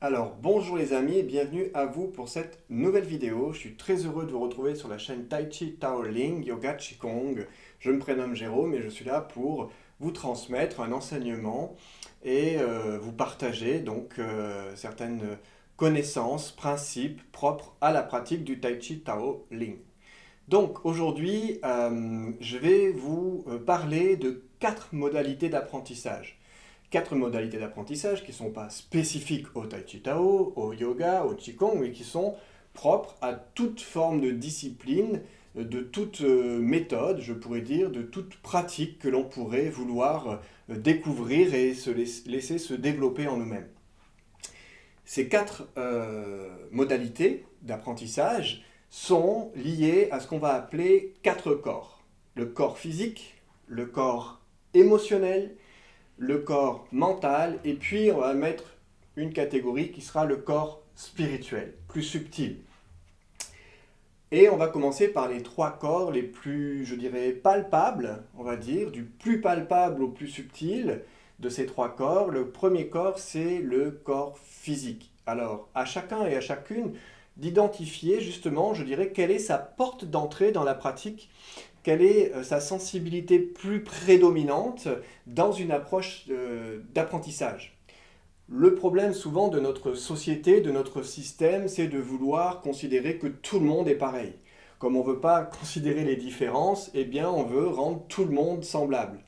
Alors, bonjour les amis et bienvenue à vous pour cette nouvelle vidéo. Je suis très heureux de vous retrouver sur la chaîne Tai Chi Tao Ling Yoga Qigong. Je me prénomme Jérôme et je suis là pour vous transmettre un enseignement et vous partager certaines connaissances, principes propres à la pratique du Tai Chi Tao Ling. Donc aujourd'hui, je vais vous parler de 4 modalités d'apprentissage. 4 modalités d'apprentissage qui ne sont pas spécifiques au Tai Chi Tao, au yoga, au Qigong, mais qui sont propres à toute forme de discipline, de toute méthode, je pourrais dire, de toute pratique que l'on pourrait vouloir découvrir et laisser se développer en nous-mêmes. Ces 4 modalités d'apprentissage sont liées à ce qu'on va appeler 4 corps. Le corps physique, le corps émotionnel, le corps mental, et puis on va mettre une catégorie qui sera le corps spirituel, plus subtil. Et on va commencer par les 3 corps les plus, je dirais, palpables, on va dire, du plus palpable au plus subtil de ces 3 corps. Le premier corps, c'est le corps physique. Alors, à chacun et à chacune d'identifier justement, je dirais, quelle est sa porte d'entrée dans la pratique, quelle est sa sensibilité plus prédominante dans une approche d'apprentissage. Le problème souvent de notre société, de notre système, c'est de vouloir considérer que tout le monde est pareil. Comme on ne veut pas considérer les différences, eh bien on veut rendre tout le monde semblable.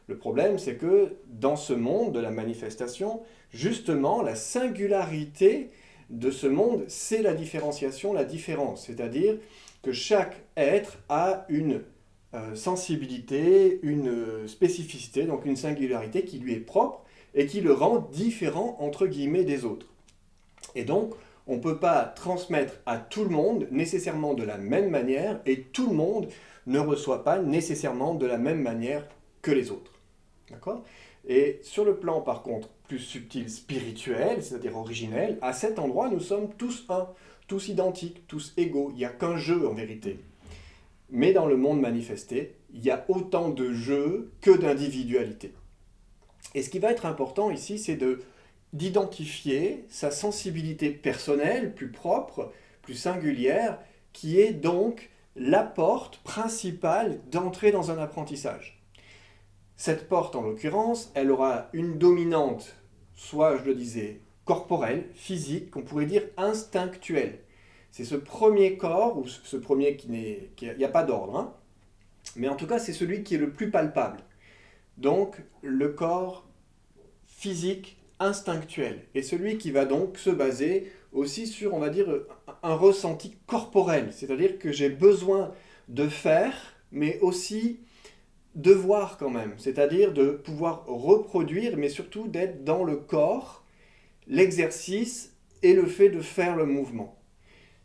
Le problème, c'est que dans ce monde de la manifestation, justement, la singularité de ce monde, c'est la différenciation, la différence. C'est-à-dire que chaque être a une sensibilité, une spécificité, donc une singularité qui lui est propre et qui le rend différent entre guillemets des autres. Et donc, on ne peut pas transmettre à tout le monde nécessairement de la même manière et tout le monde ne reçoit pas nécessairement de la même manière que les autres. D'accord ? Et sur le plan par contre plus subtil, spirituel, c'est-à-dire originel, à cet endroit nous sommes tous un, tous identiques, tous égaux. Il n'y a qu'un jeu en vérité. Mais dans le monde manifesté, il y a autant de jeux que d'individualité. Et ce qui va être important ici, c'est d'identifier sa sensibilité personnelle, plus propre, plus singulière, qui est donc la porte principale d'entrée dans un apprentissage. Cette porte, en l'occurrence, elle aura une dominante, soit, je le disais, corporelle, physique, qu'on pourrait dire instinctuelle. C'est ce premier corps, ou ce premier il n'y a pas d'ordre, hein, mais en tout cas, c'est celui qui est le plus palpable. Donc, le corps physique instinctuel, et celui qui va donc se baser aussi sur, on va dire, un ressenti corporel, c'est-à-dire que j'ai besoin de faire, mais aussi de voir quand même, c'est-à-dire de pouvoir reproduire, mais surtout d'être dans le corps, l'exercice et le fait de faire le mouvement.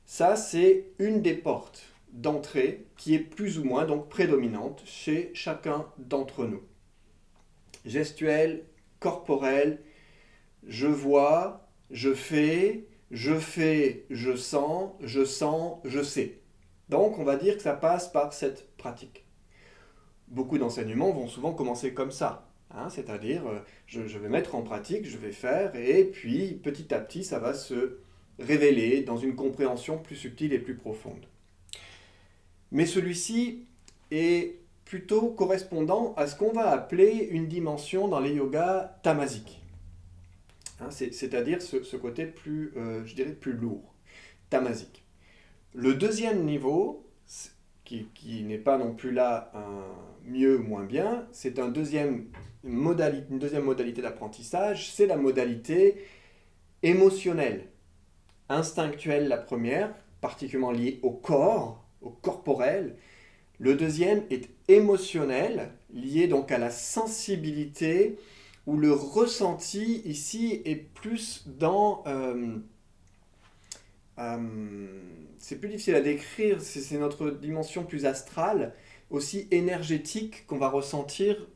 Ça, c'est une des portes d'entrée qui est plus ou moins donc prédominante chez chacun d'entre nous. Gestuelle, corporelle, je vois, je fais, je sens, je sais. Donc on va dire que ça passe par cette pratique. Beaucoup d'enseignements vont souvent commencer comme ça, hein, c'est-à-dire je vais mettre en pratique, je vais faire, et puis petit à petit ça va se révéler dans une compréhension plus subtile et plus profonde. Mais celui-ci est plutôt correspondant à ce qu'on va appeler une dimension dans les yogas tamasiques. Hein, c'est-à-dire ce côté plus, je dirais, plus lourd, tamasique. Le deuxième niveau, qui n'est pas non plus là un mieux ou moins bien, c'est une deuxième modalité d'apprentissage, c'est la modalité émotionnelle. Instinctuelle la première, particulièrement liée au corps, au corporel. Le deuxième est émotionnel, lié donc à la sensibilité, où le ressenti ici est plus dans... c'est plus difficile à décrire, c'est notre dimension plus astrale, aussi énergétique, qu'on va ressentir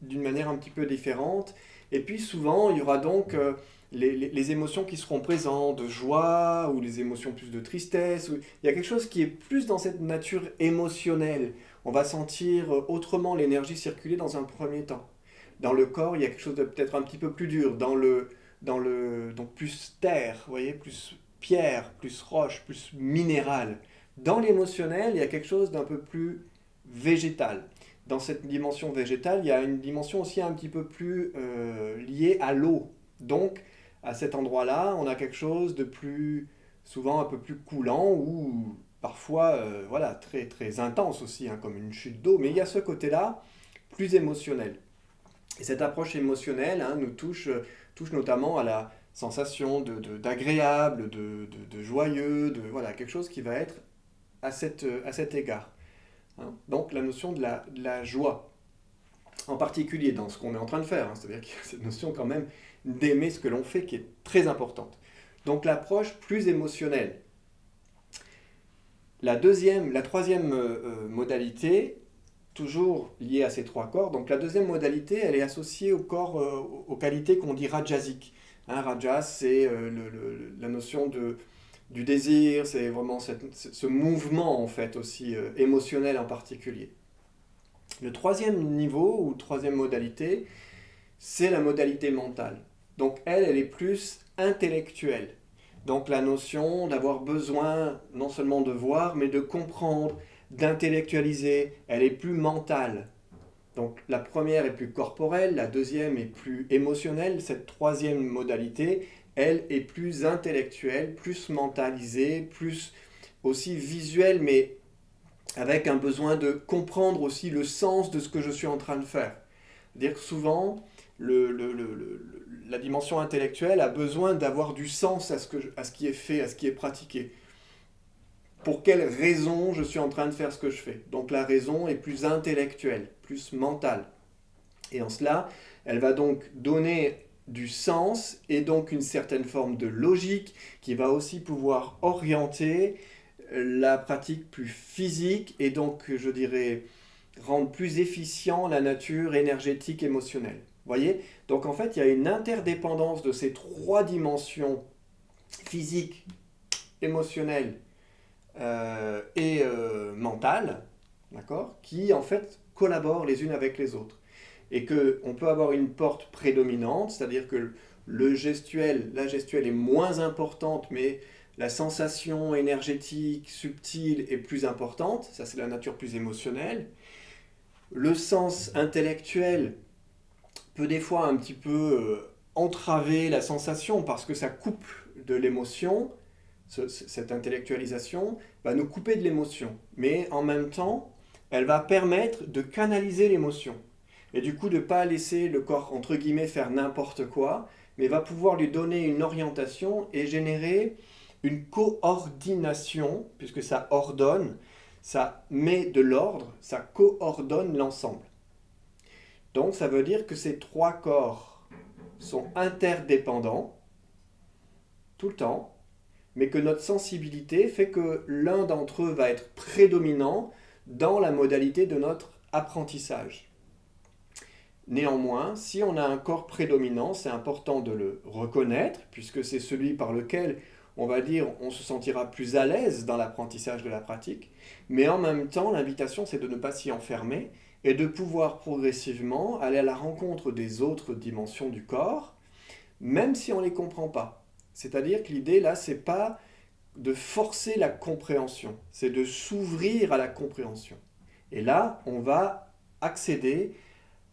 d'une manière un petit peu différente. Et puis souvent, il y aura donc les émotions qui seront présentes, de joie, ou les émotions plus de tristesse. Il y a quelque chose qui est plus dans cette nature émotionnelle. On va sentir autrement l'énergie circuler dans un premier temps. Dans le corps, il y a quelque chose de peut-être un petit peu plus dur. Dans le donc plus terre, vous voyez, plus pierre, plus roche, plus minéral. Dans l'émotionnel, il y a quelque chose d'un peu plus végétal. Dans cette dimension végétale, il y a une dimension aussi un petit peu plus liée à l'eau. Donc, à cet endroit-là, on a quelque chose de plus, souvent un peu plus coulant ou parfois voilà, très, très intense aussi, hein, comme une chute d'eau. Mais il y a ce côté-là plus émotionnel. Et cette approche émotionnelle hein, nous touche notamment à la sensation d'agréable, de joyeux, voilà, quelque chose qui va être à cet égard. Hein. Donc la notion de la joie, en particulier dans ce qu'on est en train de faire, hein, c'est-à-dire qu'il y a cette notion quand même d'aimer ce que l'on fait qui est très importante. Donc l'approche plus émotionnelle. La troisième modalité, toujours liée à ces trois corps, donc la deuxième modalité, elle est associée au corps, aux qualités qu'on dit rajasiques. Hein, rajas, c'est la notion du désir, c'est vraiment ce mouvement en fait aussi émotionnel en particulier. Le troisième niveau ou troisième modalité, c'est la modalité mentale. Donc elle est plus intellectuelle. Donc la notion d'avoir besoin non seulement de voir, mais de comprendre, d'intellectualiser, elle est plus mentale. Donc la première est plus corporelle, la deuxième est plus émotionnelle, cette troisième modalité, elle est plus intellectuelle, plus mentalisée, plus aussi visuelle, mais avec un besoin de comprendre aussi le sens de ce que je suis en train de faire. C'est-à-dire que souvent, la dimension intellectuelle a besoin d'avoir du sens à ce qui est fait, à ce qui est pratiqué. Pour quelle raison je suis en train de faire ce que je fais. Donc la raison est plus intellectuelle, plus mentale. Et en cela, elle va donc donner du sens et donc une certaine forme de logique qui va aussi pouvoir orienter la pratique plus physique et donc, je dirais, rendre plus efficient la nature énergétique émotionnelle. Vous voyez? Donc en fait, il y a une interdépendance de ces trois dimensions physiques, émotionnelles et mentales, d'accord, qui en fait collaborent les unes avec les autres. Et qu'on peut avoir une porte prédominante, c'est-à-dire que la gestuelle est moins importante, mais la sensation énergétique, subtile est plus importante, ça c'est la nature plus émotionnelle. Le sens intellectuel peut des fois un petit peu entraver la sensation parce que ça coupe de l'émotion, cette intellectualisation va nous couper de l'émotion. Mais en même temps, elle va permettre de canaliser l'émotion. Et du coup, de ne pas laisser le corps, entre guillemets, faire n'importe quoi, mais va pouvoir lui donner une orientation et générer une coordination, puisque ça ordonne, ça met de l'ordre, ça coordonne l'ensemble. Donc ça veut dire que ces trois corps sont interdépendants tout le temps, mais que notre sensibilité fait que l'un d'entre eux va être prédominant dans la modalité de notre apprentissage. Néanmoins, si on a un corps prédominant, c'est important de le reconnaître, puisque c'est celui par lequel, on va dire, on se sentira plus à l'aise dans l'apprentissage de la pratique, mais en même temps, l'invitation, c'est de ne pas s'y enfermer et de pouvoir progressivement aller à la rencontre des autres dimensions du corps, même si on ne les comprend pas. C'est-à-dire que l'idée, là, c'est pas de forcer la compréhension, c'est de s'ouvrir à la compréhension. Et là, on va accéder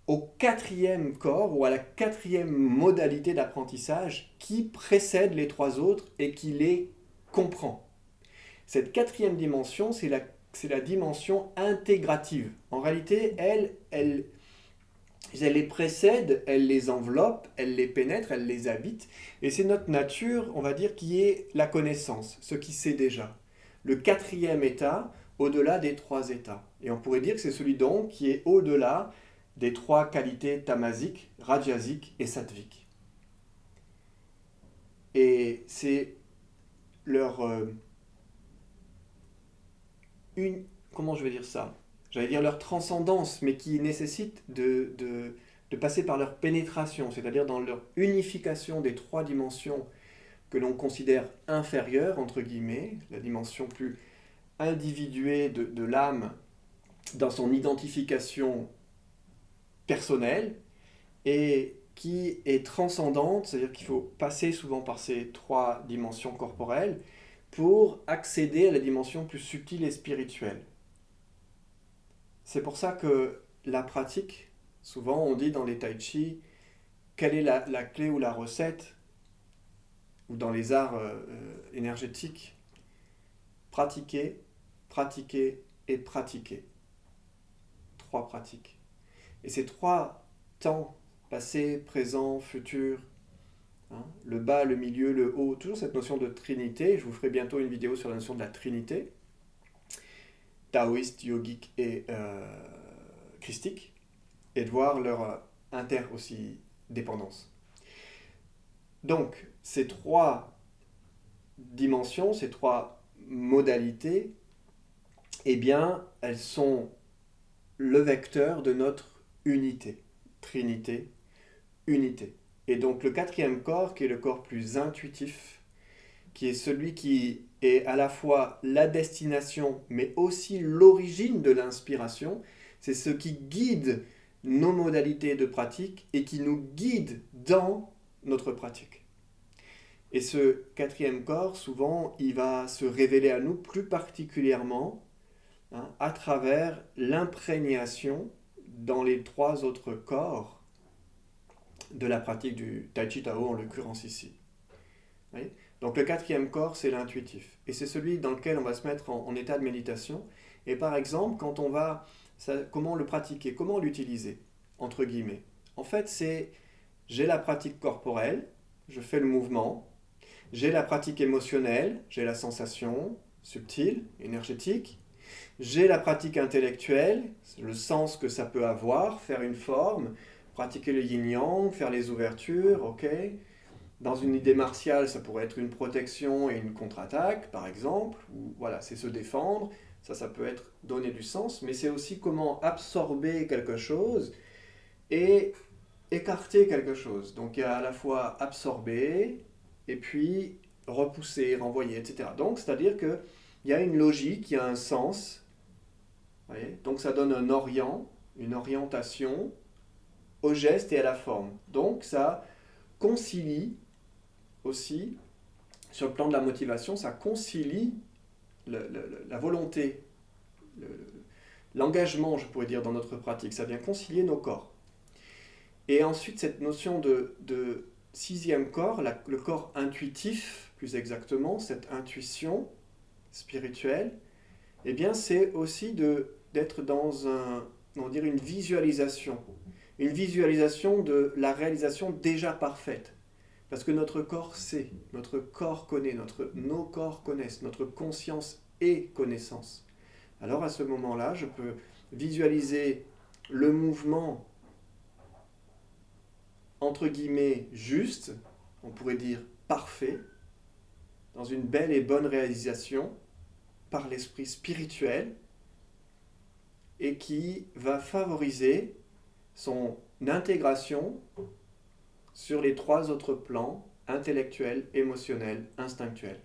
au quatrième corps ou à la quatrième modalité d'apprentissage qui précède les trois autres et qui les comprend. Cette quatrième dimension, c'est la dimension intégrative. En réalité, elle les précède, elle les enveloppe, elle les pénètre, elle les habite. Et c'est notre nature, on va dire, qui est la connaissance, ce qui sait déjà. Le quatrième état, au-delà des trois états. Et on pourrait dire que c'est celui donc qui est au-delà des trois qualités tamasiques, rajasiques et sattviques. Et c'est leur comment je vais dire ça? J'allais dire leur transcendance, mais qui nécessite de passer par leur pénétration, c'est-à-dire dans leur unification des trois dimensions que l'on considère inférieures, entre guillemets, la dimension plus individuée de l'âme dans son identification personnelle, et qui est transcendante, c'est-à-dire qu'il faut passer souvent par ces 3 dimensions corporelles pour accéder à la dimension plus subtile et spirituelle. C'est pour ça que la pratique, souvent on dit dans les tai chi, quelle est la clé ou la recette, ou dans les arts énergétiques, pratiquer, pratiquer et pratiquer. 3 pratiques. Et ces 3 temps, passé, présent, futur, hein, le bas, le milieu, le haut, toujours cette notion de trinité. Je vous ferai bientôt une vidéo sur la notion de la trinité, taoïste, yogique et christique, et de voir leur inter aussi dépendance. Donc, ces 3 dimensions, ces 3 modalités, eh bien, elles sont le vecteur de notre unité, trinité, unité. Et donc le 4e corps, qui est le corps plus intuitif, qui est celui qui est à la fois la destination, mais aussi l'origine de l'inspiration, c'est ce qui guide nos modalités de pratique et qui nous guide dans notre pratique. Et ce 4e corps, souvent, il va se révéler à nous plus particulièrement à travers l'imprégnation dans les 3 autres corps de la pratique du Tai Chi Tao, en l'occurrence ici. Oui. Donc le 4e corps, c'est l'intuitif. Et c'est celui dans lequel on va se mettre en état de méditation. Et par exemple, quand on va... comment le pratiquer, comment l'utiliser, entre guillemets. En fait, c'est... J'ai la pratique corporelle, je fais le mouvement. J'ai la pratique émotionnelle, j'ai la sensation subtile, énergétique. J'ai la pratique intellectuelle, le sens que ça peut avoir, faire une forme, pratiquer le yin-yang, faire les ouvertures, ok. Dans une idée martiale, ça pourrait être une protection et une contre-attaque, par exemple, ou voilà, c'est se défendre, ça peut être donner du sens, mais c'est aussi comment absorber quelque chose et écarter quelque chose. Donc il y a à la fois absorber, et puis repousser, renvoyer, etc. Donc c'est-à-dire qu'il y a une logique, il y a un sens. Voyez, donc ça donne un orient, une orientation au geste et à la forme. Donc ça concilie aussi, sur le plan de la motivation, ça concilie la volonté, l'engagement, je pourrais dire, dans notre pratique. Ça vient concilier nos corps. Et ensuite, cette notion de 6e corps, le corps intuitif, plus exactement, cette intuition spirituelle, eh bien, c'est aussi d'être dans une visualisation de la réalisation déjà parfaite. Parce que notre corps sait, notre corps connaît, nos corps connaissent, notre conscience est connaissance. Alors à ce moment-là, je peux visualiser le mouvement, entre guillemets, juste, on pourrait dire parfait, dans une belle et bonne réalisation par l'esprit spirituel, et qui va favoriser son intégration sur les 3 autres plans, intellectuel, émotionnel, instinctuel.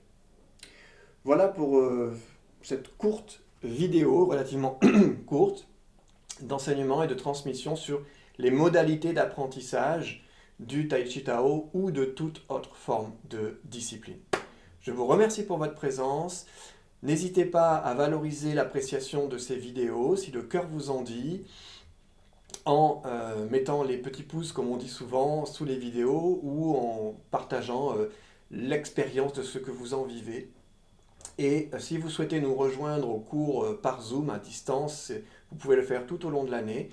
Voilà pour cette courte vidéo, relativement courte, d'enseignement et de transmission sur les modalités d'apprentissage du Tai Chi Tao ou de toute autre forme de discipline. Je vous remercie pour votre présence. N'hésitez pas à valoriser l'appréciation de ces vidéos si le cœur vous en dit, en mettant les petits pouces, comme on dit souvent, sous les vidéos ou en partageant l'expérience de ce que vous en vivez. Et si vous souhaitez nous rejoindre au cours par Zoom à distance, vous pouvez le faire tout au long de l'année.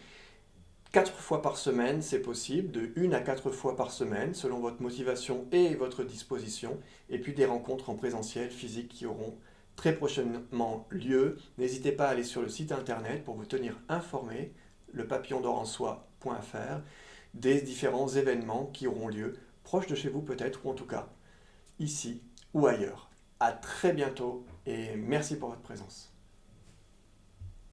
4 fois par semaine, c'est possible, de 1 à 4 fois par semaine, selon votre motivation et votre disposition. Et puis des rencontres en présentiel, physique, qui auront très prochainement lieu. N'hésitez pas à aller sur le site internet pour vous tenir informé, lepapillondoransoie.fr, des différents événements qui auront lieu, proches de chez vous peut-être, ou en tout cas, ici ou ailleurs. À très bientôt et merci pour votre présence.